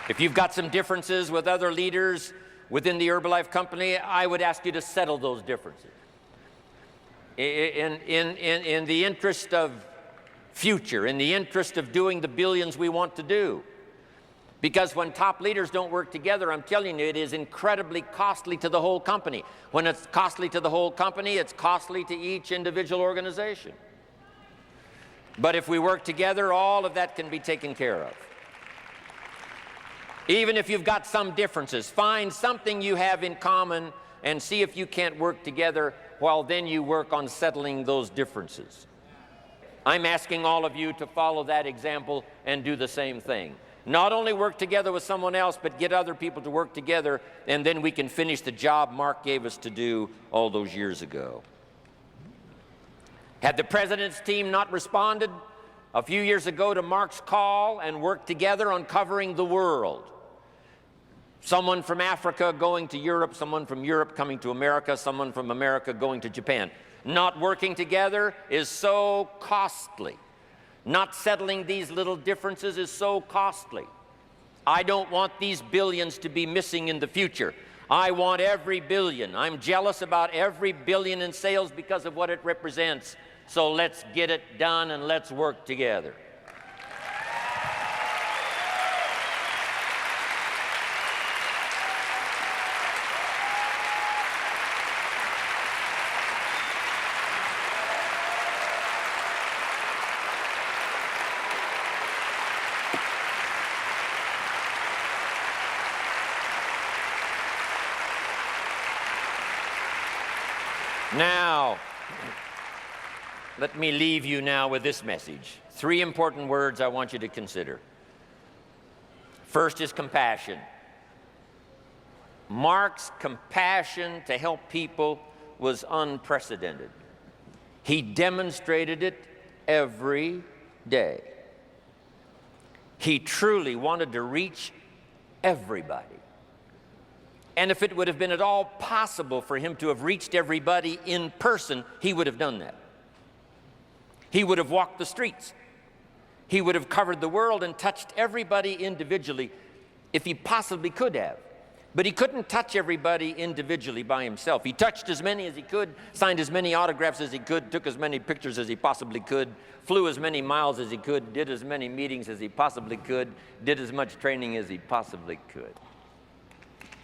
If you've got some differences with other leaders within the Herbalife company, I would ask you to settle those differences. In the interest of future, in the interest of doing the billions we want to do. Because when top leaders don't work together, I'm telling you, it is incredibly costly to the whole company. When it's costly to the whole company, it's costly to each individual organization. But if we work together, all of that can be taken care of. Even if you've got some differences, find something you have in common and see if you can't work together while then you work on settling those differences. I'm asking all of you to follow that example and do the same thing. Not only work together with someone else, but get other people to work together, and then we can finish the job Mark gave us to do all those years ago. Had the president's team not responded a few years ago to Mark's call and worked together on covering the world, someone from Africa going to Europe, someone from Europe coming to America, someone from America going to Japan, not working together is so costly. Not settling these little differences is so costly. I don't want these billions to be missing in the future. I want every billion. I'm jealous about every billion in sales because of what it represents. So let's get it done and let's work together. Now, let me leave you now with this message. 3 important words I want you to consider. First is compassion. Mark's compassion to help people was unprecedented. He demonstrated it every day. He truly wanted to reach everybody. And if it would have been at all possible for him to have reached everybody in person, he would have done that. He would have walked the streets. He would have covered the world and touched everybody individually if he possibly could have. But he couldn't touch everybody individually by himself. He touched as many as he could, signed as many autographs as he could, took as many pictures as he possibly could, flew as many miles as he could, did as many meetings as he possibly could, did as much training as he possibly could.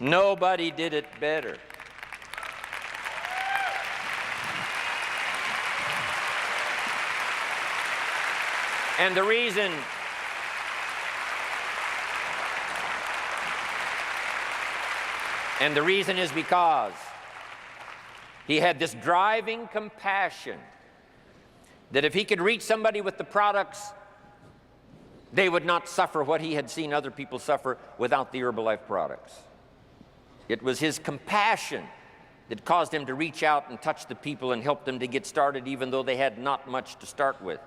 Nobody did it better. And the reason is because he had this driving compassion that if he could reach somebody with the products, they would not suffer what he had seen other people suffer without the Herbalife products. It was his compassion that caused him to reach out and touch the people and help them to get started even though they had not much to start with.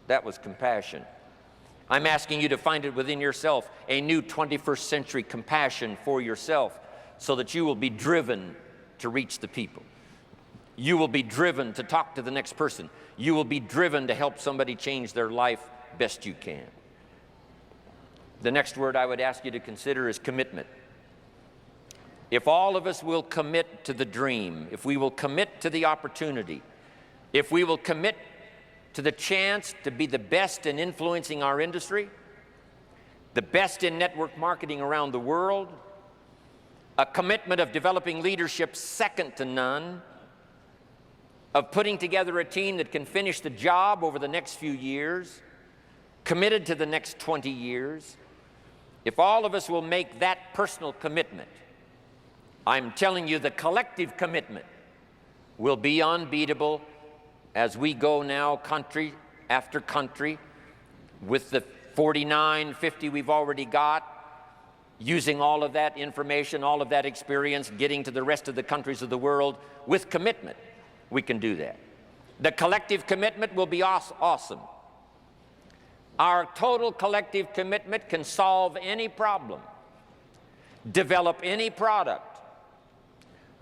That was compassion. I'm asking you to find it within yourself, a new 21st century compassion for yourself so that you will be driven to reach the people. You will be driven to talk to the next person. You will be driven to help somebody change their life best you can. The next word I would ask you to consider is commitment. If all of us will commit to the dream, if we will commit to the opportunity, if we will commit to the chance to be the best in influencing our industry, the best in network marketing around the world, a commitment of developing leadership second to none, of putting together a team that can finish the job over the next few years, committed to the next 20 years, if all of us will make that personal commitment, I'm telling you the collective commitment will be unbeatable as we go now country after country with the 49, 50 we've already got, using all of that information, all of that experience, getting to the rest of the countries of the world with commitment. We can do that. The collective commitment will be awesome. Our total collective commitment can solve any problem, develop any product,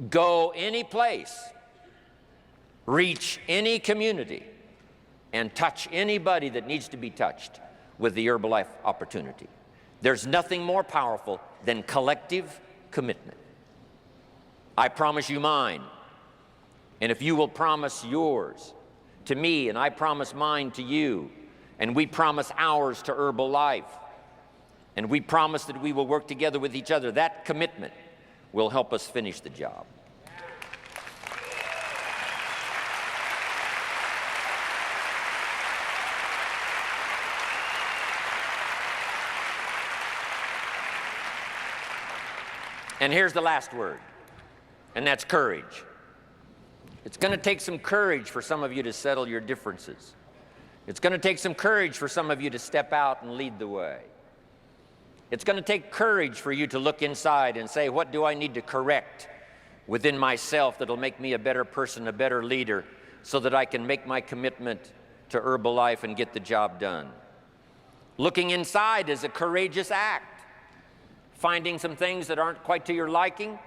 go any place, reach any community, and touch anybody that needs to be touched with the Herbalife opportunity. There's nothing more powerful than collective commitment. I promise you mine, and if you will promise yours to me, and I promise mine to you, and we promise ours to Herbalife, and we promise that we will work together with each other, that commitment will help us finish the job. And here's the last word, and that's courage. It's going to take some courage for some of you to settle your differences. It's going to take some courage for some of you to step out and lead the way. It's going to take courage for you to look inside and say, what do I need to correct within myself that'll make me a better person, a better leader, so that I can make my commitment to Herbalife and get the job done? Looking inside is a courageous act. Finding some things that aren't quite to your liking,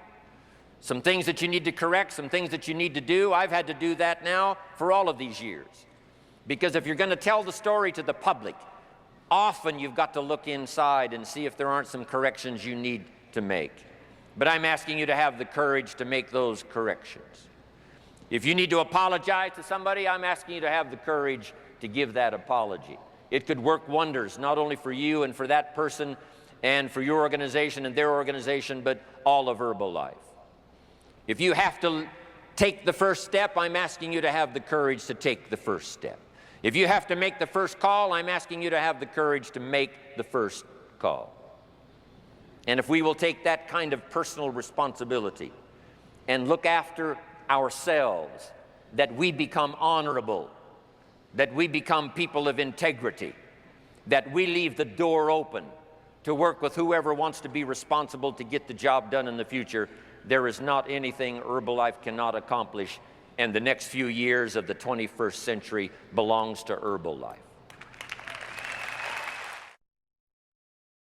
some things that you need to correct, some things that you need to do. I've had to do that now for all of these years. Because if you're going to tell the story to the public, often you've got to look inside and see if there aren't some corrections you need to make. But I'm asking you to have the courage to make those corrections. If you need to apologize to somebody, I'm asking you to have the courage to give that apology. It could work wonders, not only for you and for that person and for your organization and their organization, but all of Herbalife. If you have to take the first step, I'm asking you to have the courage to take the first step. If you have to make the first call, I'm asking you to have the courage to make the first call. And if we will take that kind of personal responsibility and look after ourselves, that we become honorable, that we become people of integrity, that we leave the door open to work with whoever wants to be responsible to get the job done in the future, there is not anything Herbalife cannot accomplish, and the next few years of the 21st century belongs to Herbalife.